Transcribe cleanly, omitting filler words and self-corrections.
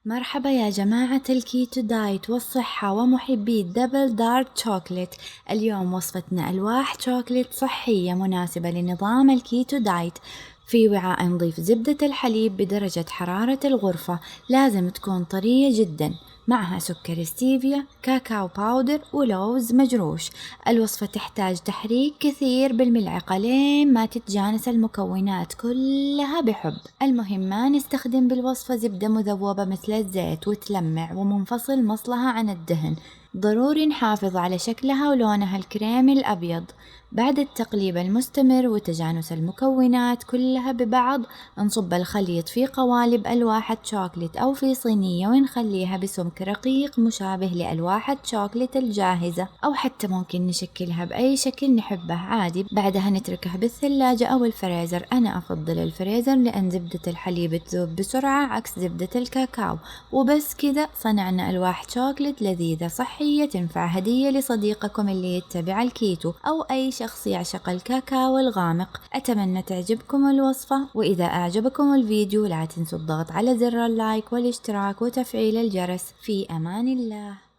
مرحبا يا جماعة الكيتو دايت والصحة ومحبي الدبل دارك شوكليت. اليوم وصفتنا ألواح شوكليت صحية مناسبة لنظام الكيتو دايت. في وعاء نضيف زبدة الحليب بدرجة حرارة الغرفة، لازم تكون طرية جدا، معها سكر ستيفيا، كاكاو باودر ولوز مجروش. الوصفة تحتاج تحريك كثير بالملعقة لين ما تتجانس المكونات كلها بحب. المهم ما نستخدم بالوصفة زبدة مذوبة مثل الزيت وتلمع ومنفصل مصلها عن الدهن. ضروري نحافظ على شكلها ولونها الكريمي الأبيض. بعد التقليب المستمر وتجانس المكونات كلها ببعض، نصب الخليط في قوالب ألواح الشوكليت أو في صينية ونخليها بسمك رقيق مشابه لألواح الشوكليت الجاهزة، أو حتى ممكن نشكلها بأي شكل نحبه عادي. بعدها نتركها بالثلاجة أو الفريزر. أنا أفضل الفريزر لأن زبدة الحليب تذوب بسرعة عكس زبدة الكاكاو. وبس كذا صنعنا ألواح شوكليت لذيذة صحية تنفع هدية لصديقكم اللي يتبع الكيتو أو أي شخص يعشق الكاكاو الغامق. أتمنى تعجبكم الوصفة، وإذا أعجبكم الفيديو لا تنسوا الضغط على زر اللايك والاشتراك وتفعيل الجرس. في أمان الله.